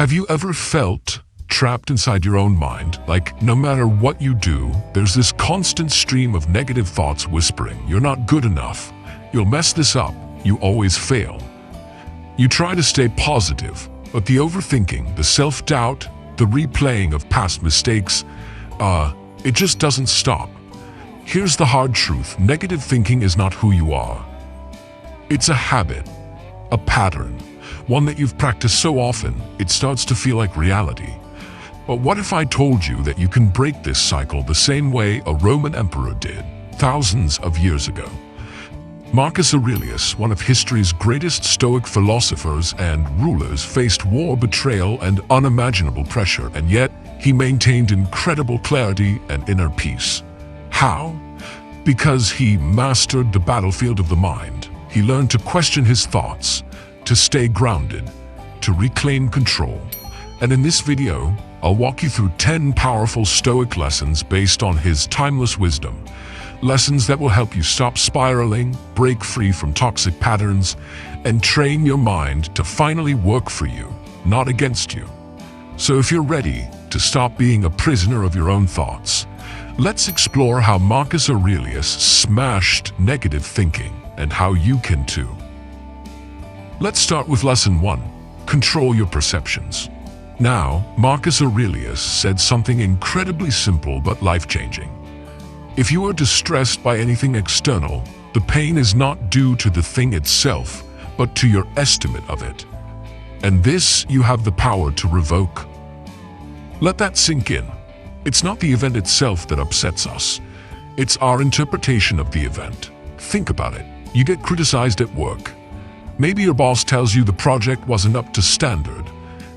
Have you ever felt trapped inside your own mind? Like, no matter what you do, there's this constant stream of negative thoughts whispering, you're not good enough, you'll mess this up, you always fail. You try to stay positive, but the overthinking, the self-doubt, the replaying of past mistakes, it just doesn't stop. Here's the hard truth: negative thinking is not who you are. It's a habit, a pattern, one that you've practiced so often, it starts to feel like reality. But what if I told you that you can break this cycle the same way a Roman emperor did, thousands of years ago? Marcus Aurelius, one of history's greatest Stoic philosophers and rulers, faced war, betrayal, and unimaginable pressure, and yet he maintained incredible clarity and inner peace. How? Because he mastered the battlefield of the mind. He learned to question his thoughts, to stay grounded, to reclaim control. And in this video, I'll walk you through 10 powerful Stoic lessons based on his timeless wisdom. Lessons that will help you stop spiraling, break free from toxic patterns, and train your mind to finally work for you, not against you. So if you're ready to stop being a prisoner of your own thoughts, let's explore how Marcus Aurelius smashed negative thinking and how you can too. Let's start with lesson 1. Control your perceptions. Now, Marcus Aurelius said something incredibly simple but life-changing. If you are distressed by anything external, the pain is not due to the thing itself, but to your estimate of it. And this you have the power to revoke. Let that sink in. It's not the event itself that upsets us. It's our interpretation of the event. Think about it. You get criticized at work. Maybe your boss tells you the project wasn't up to standard,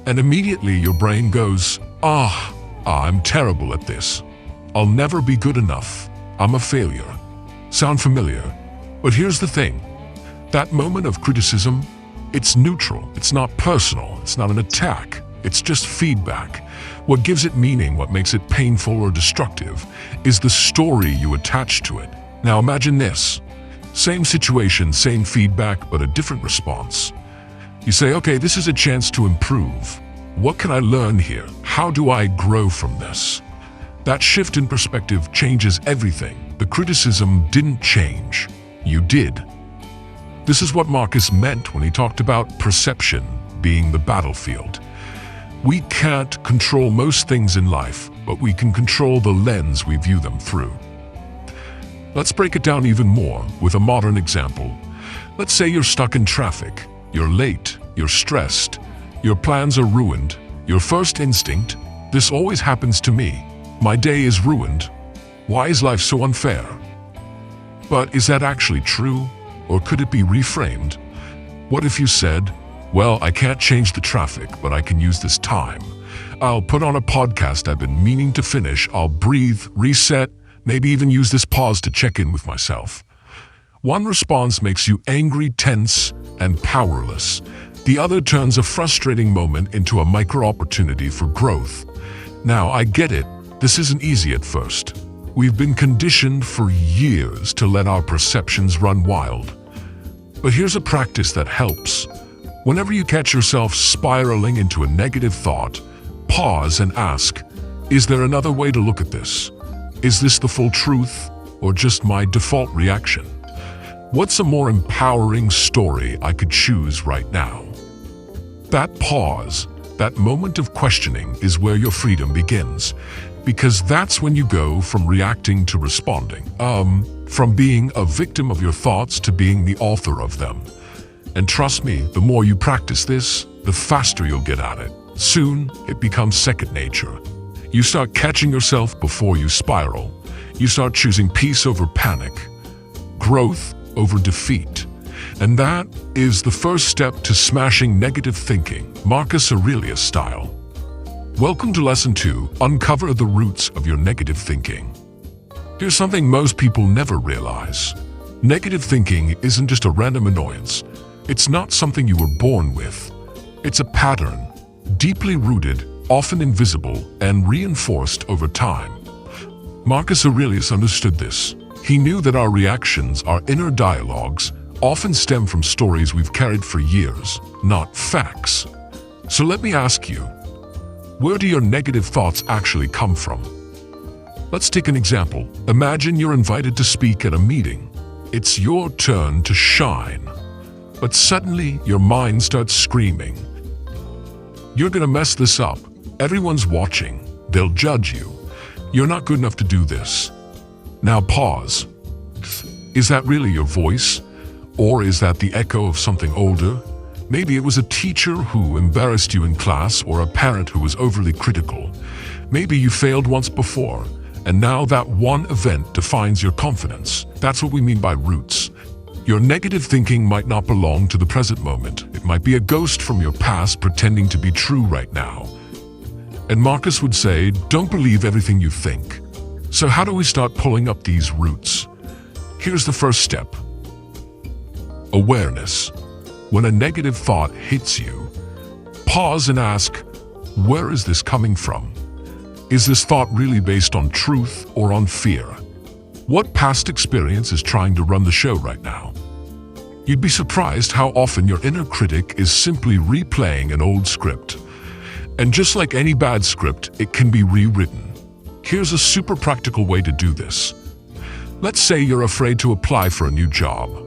and immediately your brain goes, I'm terrible at this. I'll never be good enough. I'm a failure. Sound familiar? But here's the thing. That moment of criticism, it's neutral. It's not personal. It's not an attack. It's just feedback. What gives it meaning, what makes it painful or destructive, is the story you attach to it. Now imagine this. Same situation, same feedback, but a different response. You say, okay, this is a chance to improve. What can I learn here? How do I grow from this? That shift in perspective changes everything. The criticism didn't change. You did. This is what Marcus meant when he talked about perception being the battlefield. We can't control most things in life, but we can control the lens we view them through. Let's break it down even more with a modern example. Let's say you're stuck in traffic. You're late, you're stressed, your plans are ruined. Your first instinct, this always happens to me. My day is ruined. Why is life so unfair? But is that actually true? Or could it be reframed? What if you said, well, I can't change the traffic, but I can use this time. I'll put on a podcast I've been meaning to finish. I'll breathe, reset, maybe even use this pause to check in with myself. One response makes you angry, tense, and powerless. The other turns a frustrating moment into a micro-opportunity for growth. Now, I get it. This isn't easy at first. We've been conditioned for years to let our perceptions run wild. But here's a practice that helps. Whenever you catch yourself spiraling into a negative thought, pause and ask, is there another way to look at this? Is this the full truth, or just my default reaction? What's a more empowering story I could choose right now? That pause, that moment of questioning is where your freedom begins, because that's when you go from reacting to responding, from being a victim of your thoughts to being the author of them. And trust me, the more you practice this, the faster you'll get at it. Soon, it becomes second nature. You start catching yourself before you spiral. You start choosing peace over panic, growth over defeat. And that is the first step to smashing negative thinking, Marcus Aurelius style. Welcome to Lesson 2, Uncover the Roots of Your Negative Thinking. Here's something most people never realize. Negative thinking isn't just a random annoyance. It's not something you were born with. It's a pattern, deeply rooted, often invisible, and reinforced over time. Marcus Aurelius understood this. He knew that our reactions, our inner dialogues, often stem from stories we've carried for years, not facts. So let me ask you, where do your negative thoughts actually come from? Let's take an example. Imagine you're invited to speak at a meeting. It's your turn to shine. But suddenly, your mind starts screaming. You're gonna mess this up. Everyone's watching. They'll judge you. You're not good enough to do this. Now pause. Is that really your voice? Or is that the echo of something older? Maybe it was a teacher who embarrassed you in class, or a parent who was overly critical. Maybe you failed once before, and now that one event defines your confidence. That's what we mean by roots. Your negative thinking might not belong to the present moment. It might be a ghost from your past pretending to be true right now. And Marcus would say, don't believe everything you think. So how do we start pulling up these roots? Here's the first step. Awareness. When a negative thought hits you, pause and ask, where is this coming from? Is this thought really based on truth or on fear? What past experience is trying to run the show right now? You'd be surprised how often your inner critic is simply replaying an old script. And just like any bad script, it can be rewritten. Here's a super practical way to do this. Let's say you're afraid to apply for a new job.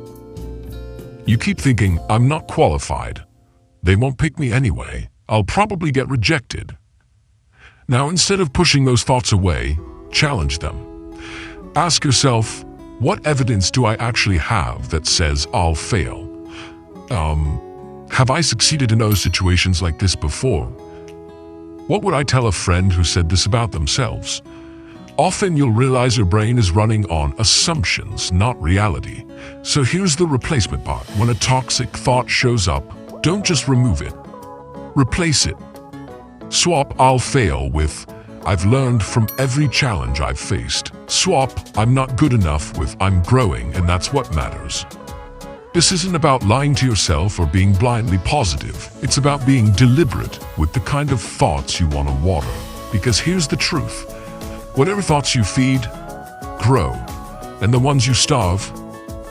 You keep thinking, I'm not qualified. They won't pick me anyway. I'll probably get rejected. Now, instead of pushing those thoughts away, challenge them. Ask yourself, what evidence do I actually have that says I'll fail? Have I succeeded in those situations like this before? What would I tell a friend who said this about themselves? Often you'll realize your brain is running on assumptions, not reality. So here's the replacement part. When a toxic thought shows up, don't just remove it. Replace it. Swap I'll fail with I've learned from every challenge I've faced. Swap I'm not good enough with I'm growing, and that's what matters. This isn't about lying to yourself or being blindly positive. It's about being deliberate with the kind of thoughts you want to water. Because here's the truth. Whatever thoughts you feed, grow. And the ones you starve,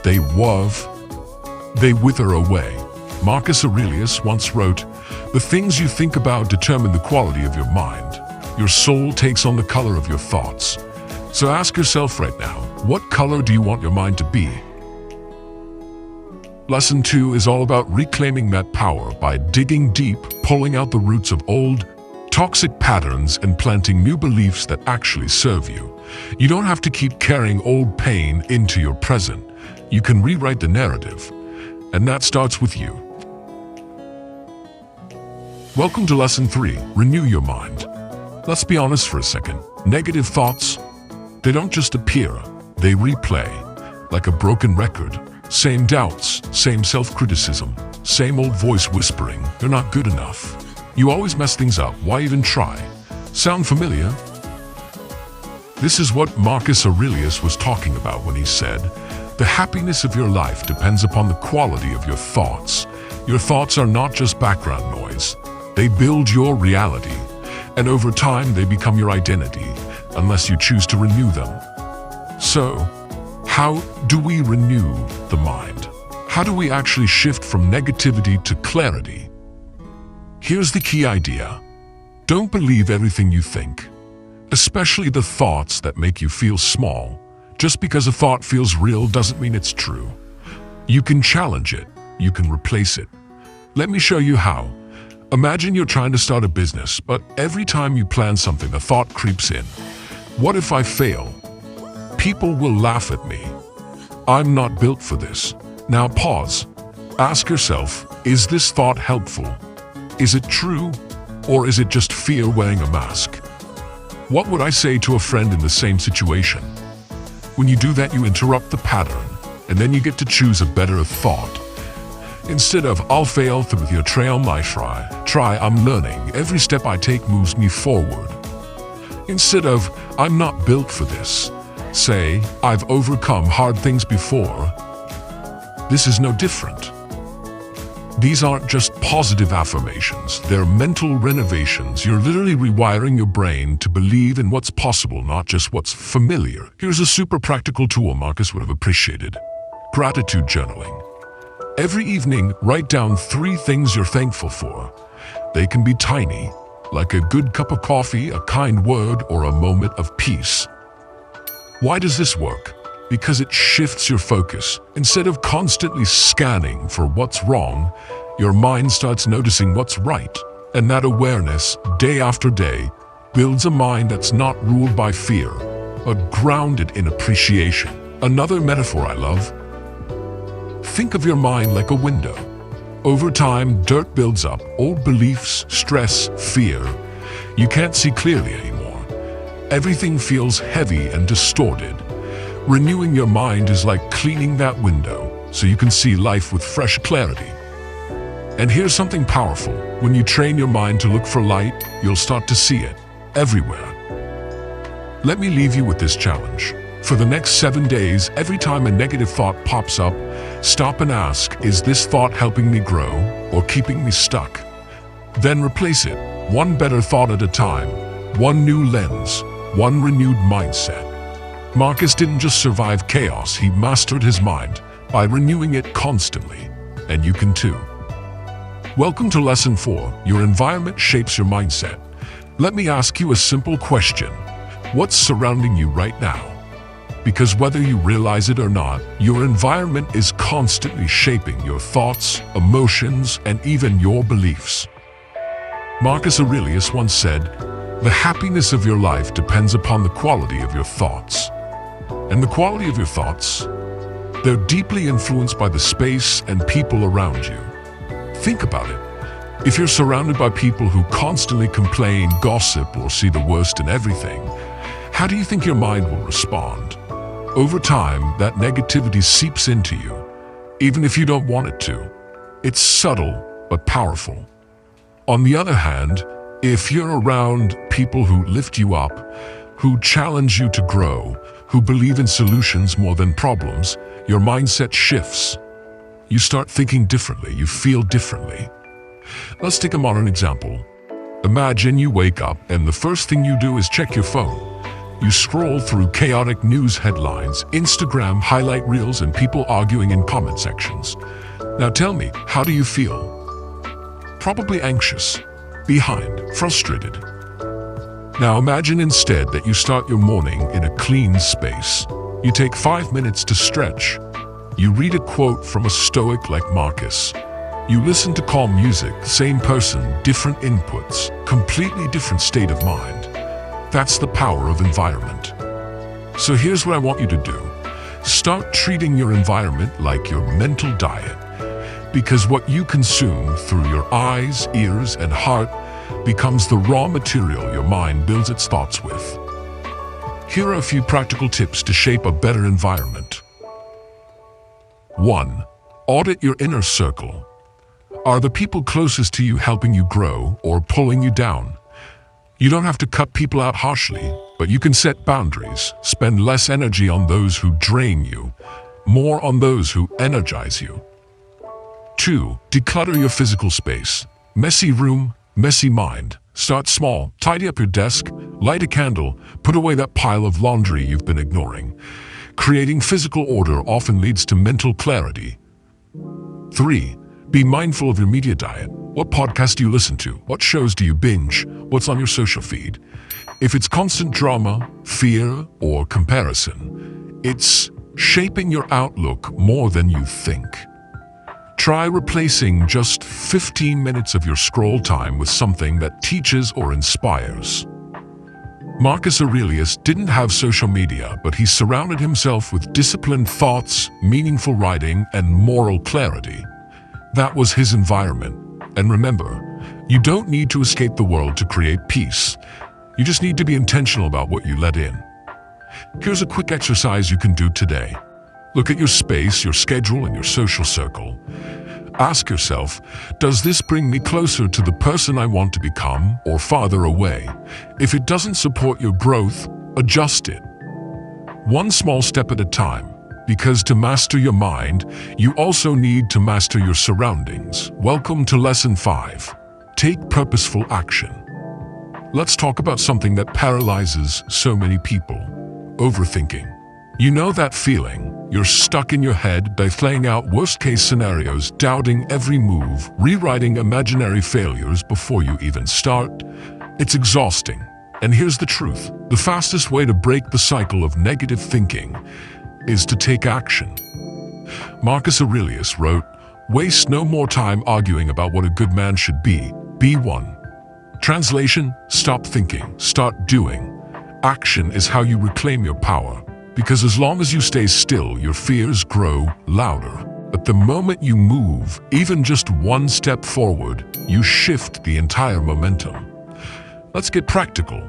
they wither away. Marcus Aurelius once wrote, the things you think about determine the quality of your mind. Your soul takes on the color of your thoughts. So ask yourself right now, what color do you want your mind to be? Lesson 2 is all about reclaiming that power by digging deep, pulling out the roots of old, toxic patterns and planting new beliefs that actually serve you. You don't have to keep carrying old pain into your present. You can rewrite the narrative, and that starts with you. Welcome to Lesson 3, Renew Your Mind. Let's be honest for a second. Negative thoughts, they don't just appear, they replay, like a broken record. Same doubts, same self-criticism, same old voice whispering, you're not good enough. You always mess things up, why even try? Sound familiar? This is what Marcus Aurelius was talking about when he said, the happiness of your life depends upon the quality of your thoughts. Your thoughts are not just background noise. They build your reality, and over time they become your identity, unless you choose to renew them. So, how do we renew the mind? How do we actually shift from negativity to clarity? Here's the key idea. Don't believe everything you think, especially the thoughts that make you feel small. Just because a thought feels real doesn't mean it's true. You can challenge it. You can replace it. Let me show you how. Imagine you're trying to start a business, but every time you plan something, a thought creeps in. What if I fail? People will laugh at me. I'm not built for this. Now pause. Ask yourself, is this thought helpful? Is it true? Or is it just fear wearing a mask? What would I say to a friend in the same situation? When you do that, you interrupt the pattern, and then you get to choose a better thought. Instead of, I'll fail with your trail my try, I'm learning. Every step I take moves me forward. Instead of, I'm not built for this, say, I've overcome hard things before. This is no different. These aren't just positive affirmations, they're mental renovations. You're literally rewiring your brain to believe in what's possible, not just what's familiar. Here's a super practical tool Marcus would have appreciated. Gratitude journaling. Every evening, write down 3 things you're thankful for. They can be tiny, like a good cup of coffee, a kind word, or a moment of peace. Why does this work? Because it shifts your focus. Instead of constantly scanning for what's wrong, your mind starts noticing what's right. And that awareness, day after day, builds a mind that's not ruled by fear, but grounded in appreciation. Another metaphor I love: think of your mind like a window. Over time, dirt builds up, old beliefs, stress, fear. You can't see clearly anymore. Everything feels heavy and distorted. Renewing your mind is like cleaning that window so you can see life with fresh clarity. And here's something powerful. When you train your mind to look for light, you'll start to see it everywhere. Let me leave you with this challenge. For the next 7 days, every time a negative thought pops up, stop and ask, is this thought helping me grow or keeping me stuck? Then replace it, one better thought at a time, one new lens, one renewed mindset. Marcus didn't just survive chaos, he mastered his mind by renewing it constantly. And you can too. Welcome to Lesson 4, Your Environment Shapes Your Mindset. Let me ask you a simple question. What's surrounding you right now? Because whether you realize it or not, your environment is constantly shaping your thoughts, emotions, and even your beliefs. Marcus Aurelius once said, "The happiness of your life depends upon the quality of your thoughts." And the quality of your thoughts? They're deeply influenced by the space and people around you. Think about it. If you're surrounded by people who constantly complain, gossip, or see the worst in everything, how do you think your mind will respond? Over time, that negativity seeps into you, even if you don't want it to. It's subtle, but powerful. On the other hand, if you're around people who lift you up, who challenge you to grow, who believe in solutions more than problems, your mindset shifts. You start thinking differently, you feel differently. Let's take a modern example. Imagine you wake up and the first thing you do is check your phone. You scroll through chaotic news headlines, Instagram highlight reels, and people arguing in comment sections. Now tell me, how do you feel? Probably anxious, behind, frustrated. Now imagine instead that you start your morning in a clean space. You take 5 minutes to stretch. You read a quote from a Stoic like Marcus. You listen to calm music, same person, different inputs, completely different state of mind. That's the power of environment. So here's what I want you to do. Start treating your environment like your mental diet. Because what you consume through your eyes, ears, and heart becomes the raw material your mind builds its thoughts with. Here are a few practical tips to shape a better environment. 1. Audit your inner circle. Are the people closest to you helping you grow or pulling you down? You don't have to cut people out harshly, but you can set boundaries. Spend less energy on those who drain you, more on those who energize you. 2. Declutter your physical space. Messy room, messy mind. Start small. Tidy up your desk, light a candle, put away that pile of laundry you've been ignoring. Creating physical order often leads to mental clarity. 3. Be mindful of your media diet. What podcast do you listen to? What shows do you binge? What's on your social feed? If it's constant drama, fear, or comparison, it's shaping your outlook more than you think. Try replacing just 15 minutes of your scroll time with something that teaches or inspires. Marcus Aurelius didn't have social media, but he surrounded himself with disciplined thoughts, meaningful writing, and moral clarity. That was his environment. And remember, you don't need to escape the world to create peace. You just need to be intentional about what you let in. Here's a quick exercise you can do today. Look at your space, your schedule, and your social circle. Ask yourself, does this bring me closer to the person I want to become or farther away? If it doesn't support your growth, adjust it. One small step at a time. Because to master your mind, you also need to master your surroundings. Welcome to Lesson 5. Take purposeful action. Let's talk about something that paralyzes so many people. Overthinking. You know that feeling? You're stuck in your head by playing out worst-case scenarios, doubting every move, rewriting imaginary failures before you even start. It's exhausting. And here's the truth. The fastest way to break the cycle of negative thinking is to take action. Marcus Aurelius wrote, "Waste no more time arguing about what a good man should be one." Translation, stop thinking, start doing. Action is how you reclaim your power, because as long as you stay still, your fears grow louder. But the moment you move, even just one step forward, you shift the entire momentum. Let's get practical.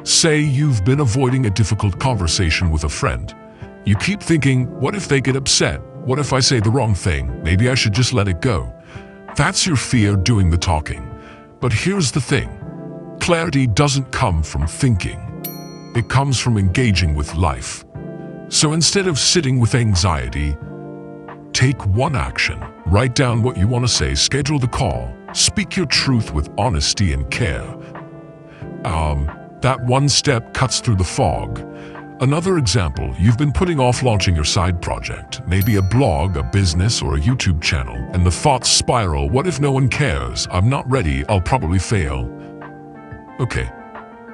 Say you've been avoiding a difficult conversation with a friend. You keep thinking, what if they get upset? What if I say the wrong thing? Maybe I should just let it go. That's your fear doing the talking. But here's the thing. Clarity doesn't come from thinking. It comes from engaging with life. So instead of sitting with anxiety, take one action. Write down what you want to say, schedule the call, speak your truth with honesty and care. That one step cuts through the fog. Another example, you've been putting off launching your side project, maybe a blog, a business, or a YouTube channel, and the thoughts spiral. What if no one cares? I'm not ready. I'll probably fail. Okay,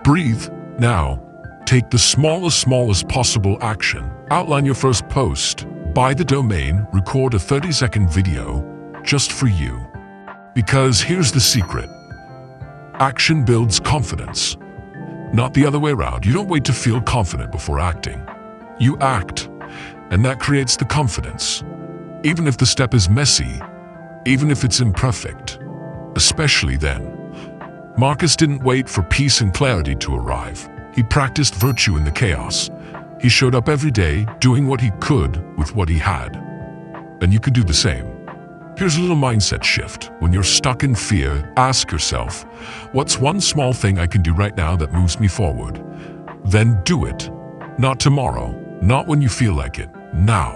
breathe. Now, take the smallest possible action. Outline your first post. Buy the domain, record a 30-second video just for you. Because here's the secret. Action builds confidence. Not the other way around. You don't wait to feel confident before acting. You act, and that creates the confidence. Even if the step is messy, even if it's imperfect, especially then. Marcus didn't wait for peace and clarity to arrive. He practiced virtue in the chaos. He showed up every day, doing what he could with what he had. And you can do the same. Here's a little mindset shift. When you're stuck in fear, ask yourself, what's one small thing I can do right now that moves me forward? Then do it. Not tomorrow, not when you feel like it, now.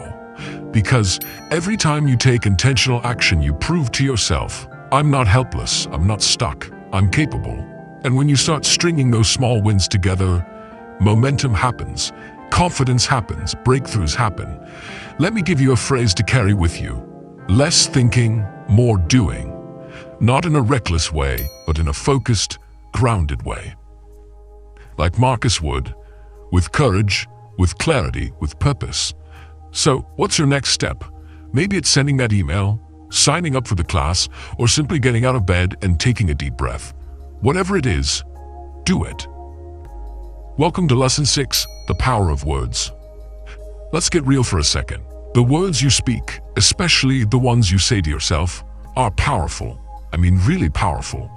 Because every time you take intentional action, you prove to yourself, I'm not helpless, I'm not stuck, I'm capable. And when you start stringing those small wins together, momentum happens, confidence happens, breakthroughs happen. Let me give you a phrase to carry with you. Less thinking, more doing. Not in a reckless way, but in a focused, grounded way. Like Marcus would, with courage, with clarity, with purpose. So, what's your next step? Maybe it's sending that email, signing up for the class, or simply getting out of bed and taking a deep breath. Whatever it is, do it. Welcome to Lesson 6, The Power of Words. Let's get real for a second. The words you speak, especially the ones you say to yourself, are powerful. I mean, really powerful.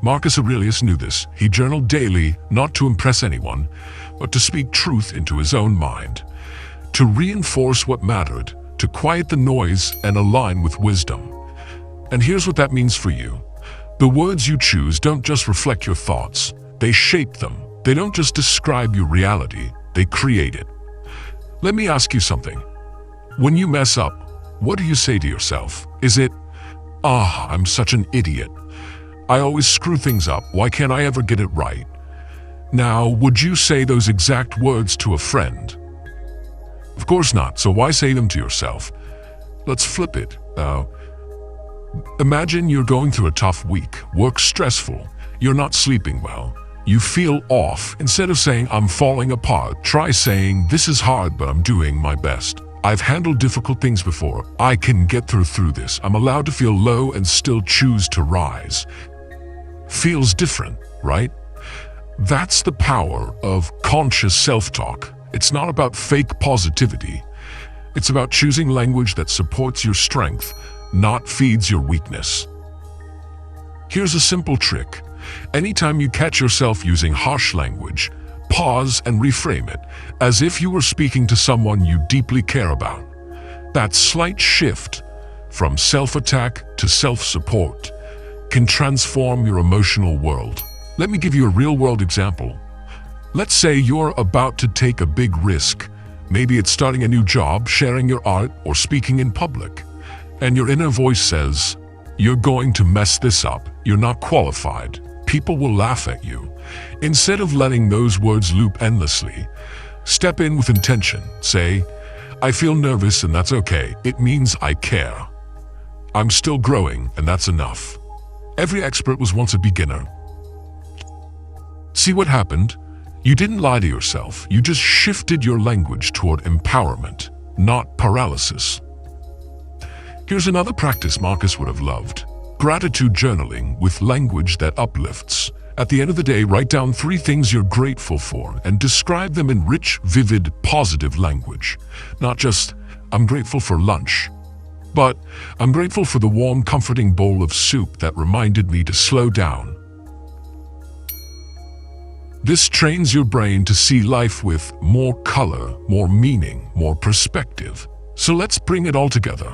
Marcus Aurelius knew this. He journaled daily, not to impress anyone, but to speak truth into his own mind, to reinforce what mattered, to quiet the noise and align with wisdom. And here's what that means for you. The words you choose don't just reflect your thoughts, they shape them. They don't just describe your reality, they create it. Let me ask you something. When you mess up, what do you say to yourself? Is it, I'm such an idiot. I always screw things up. Why can't I ever get it right? Now, would you say those exact words to a friend? Of course not, so why say them to yourself? Let's flip it. Imagine you're going through a tough week, work's stressful, you're not sleeping well, you feel off. Instead of saying, I'm falling apart, try saying, this is hard, but I'm doing my best. I've handled difficult things before. I can get through this. I'm allowed to feel low and still choose to rise. Feels different, right? That's the power of conscious self-talk. It's not about fake positivity. It's about choosing language that supports your strength, not feeds your weakness. Here's a simple trick. Anytime you catch yourself using harsh language, pause and reframe it, as if you were speaking to someone you deeply care about. That slight shift from self-attack to self-support can transform your emotional world. Let me give you a real-world example. Let's say you're about to take a big risk. Maybe it's starting a new job, sharing your art, or speaking in public. And your inner voice says, you're going to mess this up. You're not qualified. People will laugh at you. Instead of letting those words loop endlessly, step in with intention. Say, I feel nervous and that's okay. It means I care. I'm still growing and that's enough. Every expert was once a beginner. See what happened? You didn't lie to yourself. You just shifted your language toward empowerment, not paralysis. Here's another practice Marcus would have loved. Gratitude journaling with language that uplifts. At the end of the day, write down 3 things you're grateful for and describe them in rich, vivid, positive language. Not just, I'm grateful for lunch, but I'm grateful for the warm, comforting bowl of soup that reminded me to slow down. This trains your brain to see life with more color, more meaning, more perspective. So let's bring it all together.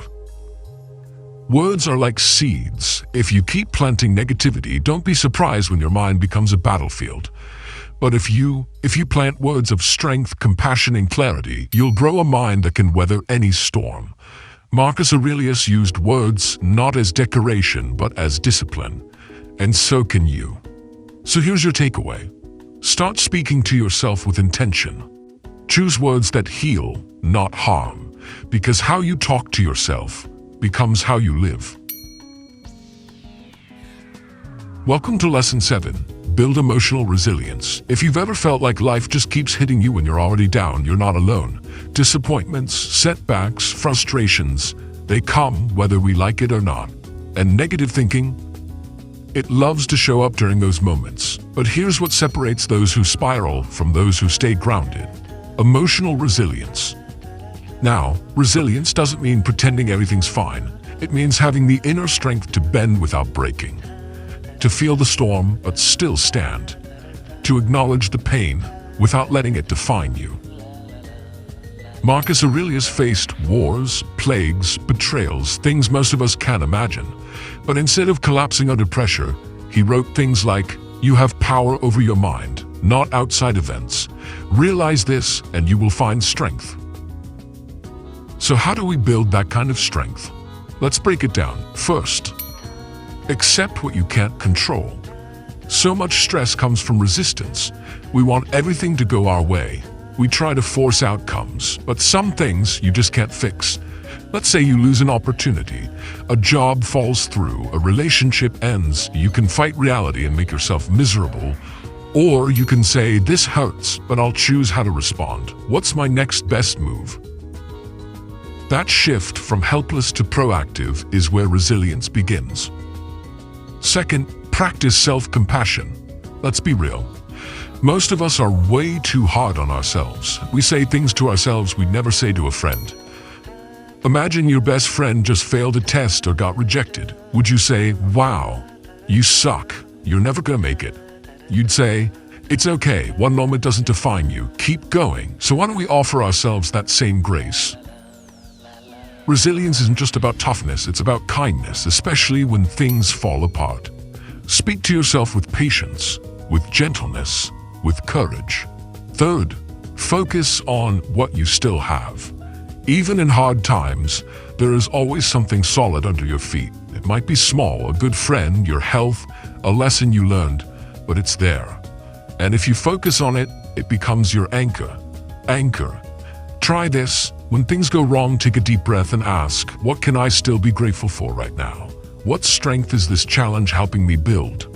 Words are like seeds. If you keep planting negativity, don't be surprised when your mind becomes a battlefield. But if you plant words of strength, compassion, and clarity, you'll grow a mind that can weather any storm. Marcus Aurelius used words not as decoration, but as discipline. And so can you. So here's your takeaway. Start speaking to yourself with intention. Choose words that heal, not harm, because how you talk to yourself becomes how you live. Welcome to Lesson 7, Build Emotional Resilience. If you've ever felt like life just keeps hitting you when you're already down, you're not alone. Disappointments, setbacks, frustrations, they come whether we like it or not. And negative thinking, it loves to show up during those moments. But here's what separates those who spiral from those who stay grounded. Emotional resilience. Now, resilience doesn't mean pretending everything's fine. It means having the inner strength to bend without breaking, to feel the storm but still stand, to acknowledge the pain without letting it define you. Marcus Aurelius faced wars, plagues, betrayals, things most of us can't imagine. But instead of collapsing under pressure, he wrote things like, "You have power over your mind, not outside events. Realize this and you will find strength." So how do we build that kind of strength? Let's break it down. First, accept what you can't control. So much stress comes from resistance. We want everything to go our way. We try to force outcomes, but some things you just can't fix. Let's say you lose an opportunity, a job falls through, a relationship ends. You can fight reality and make yourself miserable. Or you can say, this hurts, but I'll choose how to respond. What's my next best move? That shift from helpless to proactive is where resilience begins. Second, practice self-compassion. Let's be real. Most of us are way too hard on ourselves. We say things to ourselves we'd never say to a friend. Imagine your best friend just failed a test or got rejected. Would you say, "Wow, you suck, you're never gonna make it"? You'd say, "It's okay, one moment doesn't define you, keep going." So why don't we offer ourselves that same grace? Resilience isn't just about toughness, it's about kindness, especially when things fall apart. Speak to yourself with patience, with gentleness, with courage. Third, focus on what you still have. Even in hard times, there is always something solid under your feet. It might be small, a good friend, your health, a lesson you learned, but it's there. And if you focus on it, it becomes your anchor. Anchor. Try this. When things go wrong, take a deep breath and ask, what can I still be grateful for right now? What strength is this challenge helping me build?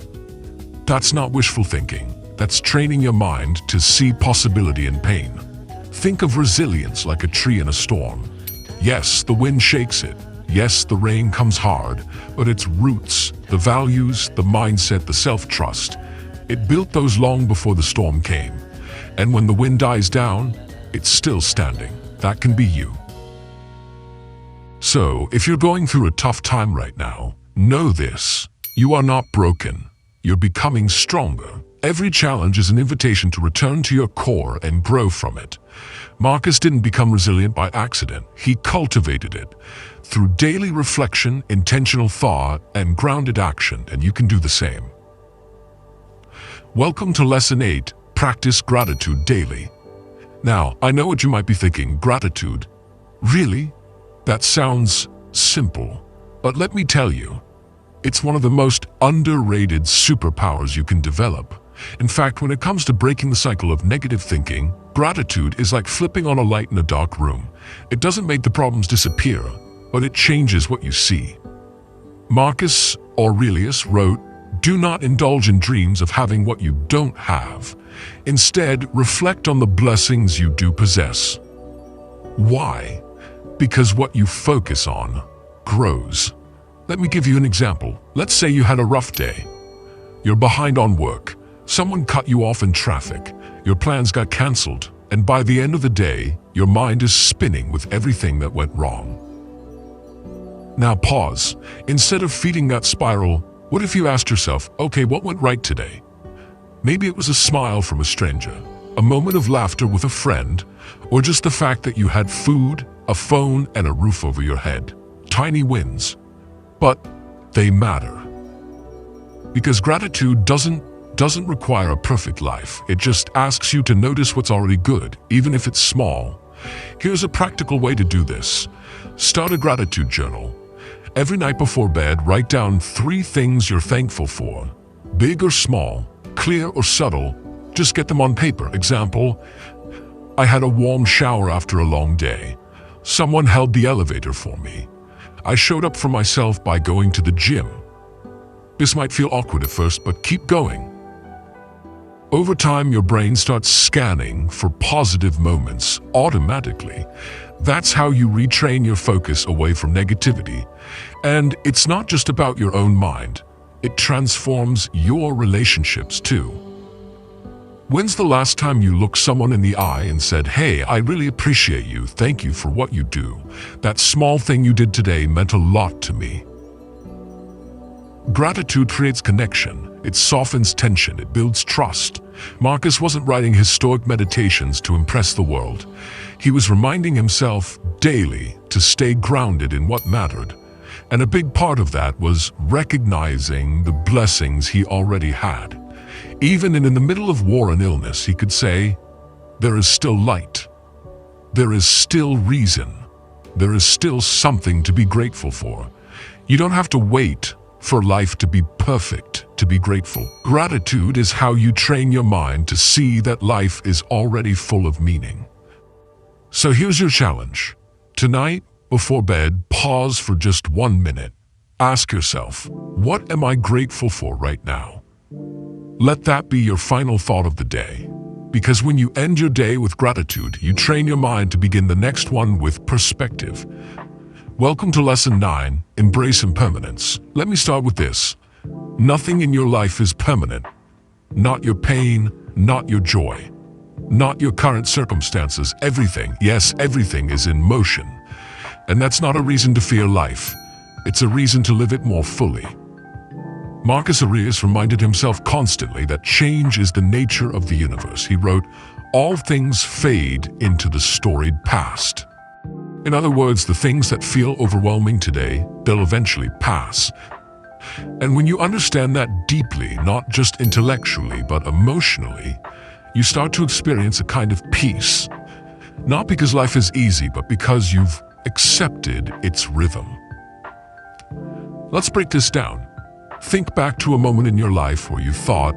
That's not wishful thinking. That's training your mind to see possibility in pain. Think of resilience like a tree in a storm. Yes, the wind shakes it. Yes, the rain comes hard, but its roots, the values, the mindset, the self-trust, it built those long before the storm came. And when the wind dies down, it's still standing. That can be you. So, if you're going through a tough time right now, know this. You are not broken. You're becoming stronger. Every challenge is an invitation to return to your core and grow from it. Marcus didn't become resilient by accident. He cultivated it through daily reflection, intentional thought, and grounded action, and you can do the same. Welcome to Lesson 8, Practice Gratitude Daily. Now, I know what you might be thinking, gratitude? Really? That sounds simple. But let me tell you, it's one of the most underrated superpowers you can develop. In fact, when it comes to breaking the cycle of negative thinking, gratitude is like flipping on a light in a dark room. It doesn't make the problems disappear, but it changes what you see. Marcus Aurelius wrote, "Do not indulge in dreams of having what you don't have. Instead, reflect on the blessings you do possess." Why? Because what you focus on grows. Let me give you an example. Let's say you had a rough day. You're behind on work. Someone cut you off in traffic. Your plans got canceled. And by the end of the day, your mind is spinning with everything that went wrong. Now pause. Instead of feeding that spiral, what if you asked yourself, okay, what went right today? Maybe it was a smile from a stranger, a moment of laughter with a friend, or just the fact that you had food, a phone, and a roof over your head. Tiny wins. But they matter. Because gratitude doesn't require a perfect life. It just asks you to notice what's already good, even if it's small. Here's a practical way to do this. Start a gratitude journal. Every night before bed, write down 3 things you're thankful for. Big or small, clear or subtle, just get them on paper. Example, I had a warm shower after a long day. Someone held the elevator for me. I showed up for myself by going to the gym. This might feel awkward at first, but keep going. Over time, your brain starts scanning for positive moments automatically. That's how you retrain your focus away from negativity. And it's not just about your own mind. It transforms your relationships too. When's the last time you looked someone in the eye and said, "Hey, I really appreciate you. Thank you for what you do. That small thing you did today meant a lot to me." Gratitude creates connection. It softens tension. It builds trust. Marcus wasn't writing his Stoic meditations to impress the world. He was reminding himself daily to stay grounded in what mattered. And a big part of that was recognizing the blessings he already had. Even in the middle of war and illness, he could say, there is still light. There is still reason. There is still something to be grateful for. You don't have to wait for life to be perfect to be grateful. Gratitude is how you train your mind to see that life is already full of meaning. So here's your challenge. Tonight, before bed, pause for just 1 minute. Ask yourself, what am I grateful for right now? Let that be your final thought of the day. Because when you end your day with gratitude, you train your mind to begin the next one with perspective. Welcome to Lesson 9, Embrace Impermanence. Let me start with this. Nothing in your life is permanent. Not your pain, not your joy, not your current circumstances. Everything, yes, everything is in motion. And that's not a reason to fear life. It's a reason to live it more fully. Marcus Aurelius reminded himself constantly that change is the nature of the universe. He wrote, "All things fade into the storied past." In other words, the things that feel overwhelming today, they'll eventually pass. And when you understand that deeply, not just intellectually, but emotionally, you start to experience a kind of peace. Not because life is easy, but because you've accepted its rhythm. Let's break this down. Think back to a moment in your life where you thought,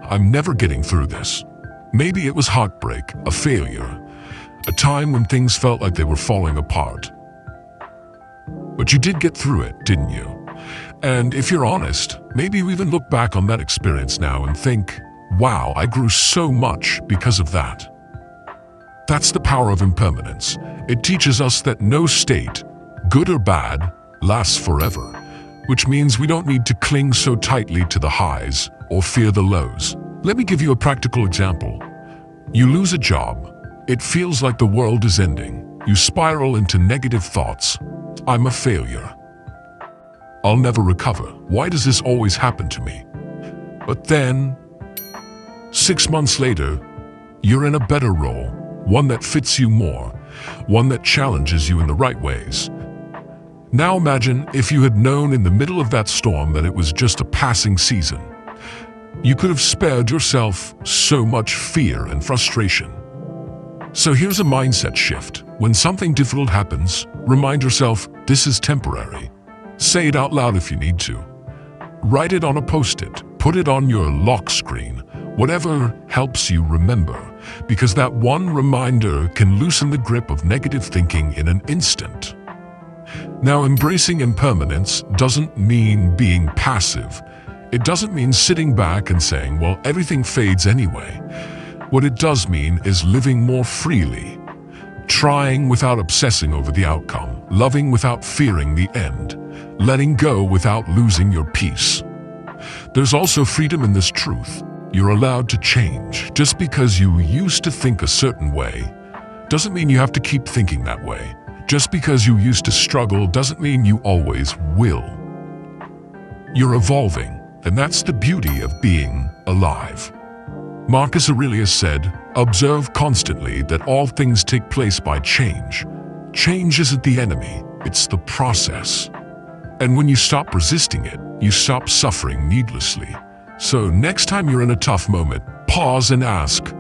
I'm never getting through this. Maybe it was heartbreak, a failure, a time when things felt like they were falling apart. But you did get through it, didn't you? And if you're honest, maybe you even look back on that experience now and think, wow, I grew so much because of that. That's the power of impermanence. It teaches us that no state, good or bad, lasts forever, which means we don't need to cling so tightly to the highs or fear the lows. Let me give you a practical example. You lose a job. It feels like the world is ending. You spiral into negative thoughts. I'm a failure. I'll never recover. Why does this always happen to me? But then, 6 months later, you're in a better role, one that fits you more, one that challenges you in the right ways. Now imagine if you had known in the middle of that storm that it was just a passing season. You could have spared yourself so much fear and frustration. So here's a mindset shift. When something difficult happens, remind yourself, this is temporary. Say it out loud if you need to. Write it on a post-it, put it on your lock screen, Whatever helps you remember, because that one reminder can loosen the grip of negative thinking in an instant. Now, embracing impermanence doesn't mean being passive. It doesn't mean sitting back and saying, well, everything fades anyway. What it does mean is living more freely, trying without obsessing over the outcome, loving without fearing the end, letting go without losing your peace. There's also freedom in this truth. You're allowed to change. Just because you used to think a certain way doesn't mean you have to keep thinking that way. Just because you used to struggle doesn't mean you always will. You're evolving, and that's the beauty of being alive. Marcus Aurelius said, "Observe constantly that all things take place by change. Change isn't the enemy, it's the process. And when you stop resisting it, you stop suffering needlessly." So next time you're in a tough moment, pause and ask,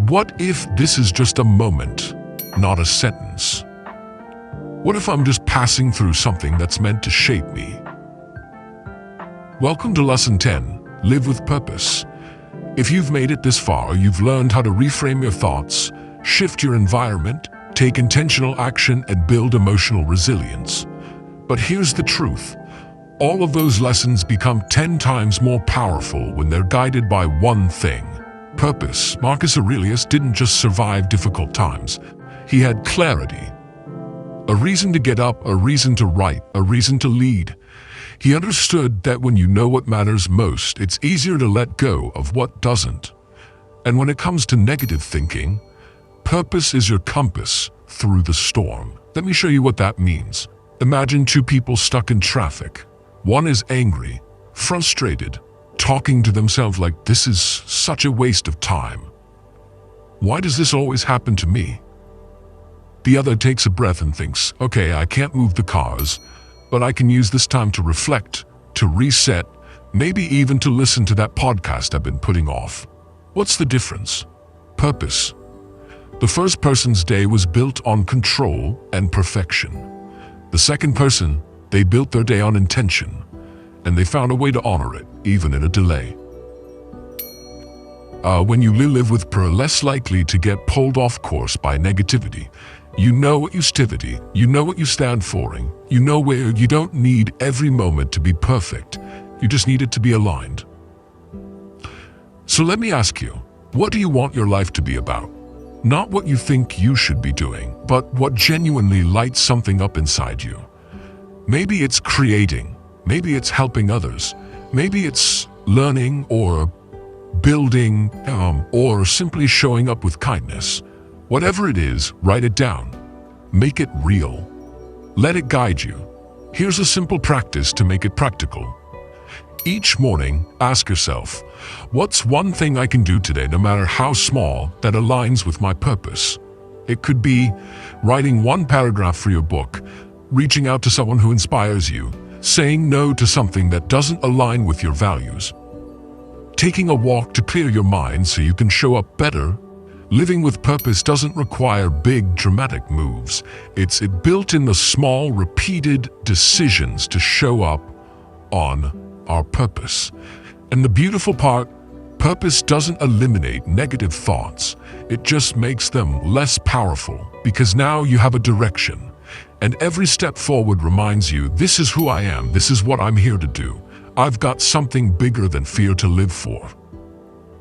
what if this is just a moment, not a sentence? What if I'm just passing through something that's meant to shape me? Welcome to Lesson 10, Live with Purpose. If you've made it this far, you've learned how to reframe your thoughts, shift your environment, take intentional action, and build emotional resilience. But here's the truth. All of those lessons become 10 times more powerful when they're guided by one thing: purpose. Marcus Aurelius didn't just survive difficult times. He had clarity. A reason to get up, a reason to write, a reason to lead. He understood that when you know what matters most, it's easier to let go of what doesn't. And when it comes to negative thinking, purpose is your compass through the storm. Let me show you what that means. Imagine two people stuck in traffic. One is angry, frustrated, talking to themselves like, this is such a waste of time. Why does this always happen to me? The other takes a breath and thinks, okay, I can't move the cars, but I can use this time to reflect, to reset, maybe even to listen to that podcast I've been putting off. What's the difference? Purpose. The first person's day was built on control and perfection. The second person, they built their day on intention, and they found a way to honor it, even in a delay. When you live with purpose, less likely to get pulled off course by negativity. You know what you stand for, and you know where you don't need every moment to be perfect. You just need it to be aligned. So let me ask you, what do you want your life to be about? Not what you think you should be doing, but what genuinely lights something up inside you. Maybe it's creating, maybe it's helping others, maybe it's learning or building, or simply showing up with kindness. Whatever it is, write it down. Make it real. Let it guide you. Here's a simple practice to make it practical. Each morning, ask yourself, what's one thing I can do today, no matter how small, that aligns with my purpose? It could be writing one paragraph for your book, reaching out to someone who inspires you, saying no to something that doesn't align with your values, taking a walk to clear your mind so you can show up better. Living with purpose doesn't require big, dramatic moves. It's built in the small, repeated decisions to show up on our purpose. And the beautiful part, purpose doesn't eliminate negative thoughts. It just makes them less powerful, because now you have a direction. And every step forward reminds you, this is who I am, this is what I'm here to do. I've got something bigger than fear to live for.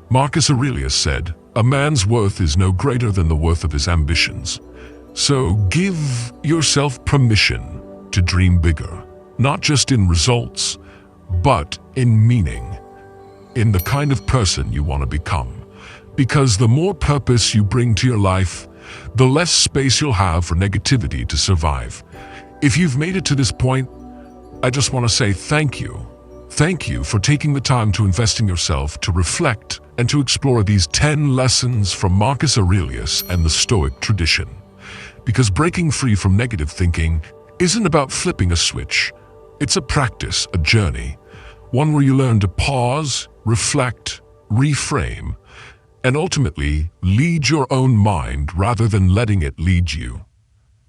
Marcus Aurelius said, a man's worth is no greater than the worth of his ambitions. So give yourself permission to dream bigger, not just in results, but in meaning, in the kind of person you want to become. Because the more purpose you bring to your life, the less space you'll have for negativity to survive. If you've made it to this point, I just want to say thank you. Thank you for taking the time to invest in yourself, to reflect, and to explore these 10 lessons from Marcus Aurelius and the Stoic tradition. Because breaking free from negative thinking isn't about flipping a switch. It's a practice, a journey, one where you learn to pause, reflect, reframe, and ultimately lead your own mind rather than letting it lead you.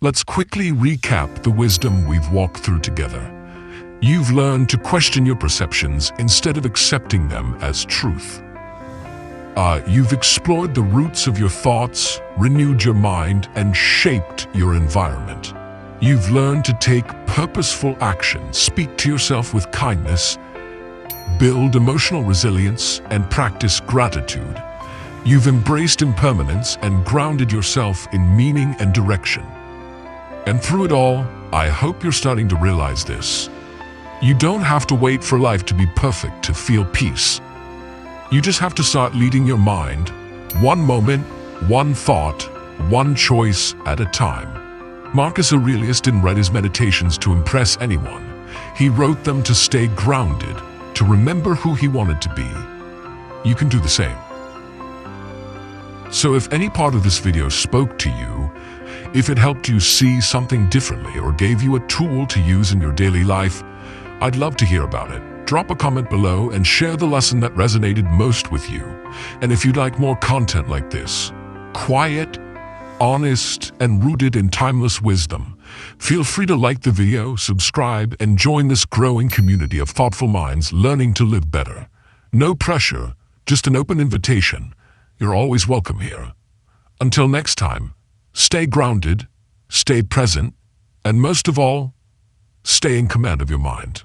Let's quickly recap the wisdom we've walked through together. You've learned to question your perceptions instead of accepting them as truth. You've explored the roots of your thoughts, renewed your mind, and shaped your environment. You've learned to take purposeful action, speak to yourself with kindness, build emotional resilience, and practice gratitude. You've embraced impermanence and grounded yourself in meaning and direction. And through it all, I hope you're starting to realize this. You don't have to wait for life to be perfect to feel peace. You just have to start leading your mind, one moment, one thought, one choice at a time. Marcus Aurelius didn't write his meditations to impress anyone. He wrote them to stay grounded, to remember who he wanted to be. You can do the same. So if any part of this video spoke to you, if it helped you see something differently or gave you a tool to use in your daily life, I'd love to hear about it. Drop a comment below and share the lesson that resonated most with you. And if you'd like more content like this, quiet, honest, and rooted in timeless wisdom, feel free to like the video, subscribe, and join this growing community of thoughtful minds learning to live better. No pressure, just an open invitation. You're always welcome here. Until next time, stay grounded, stay present, and most of all, stay in command of your mind.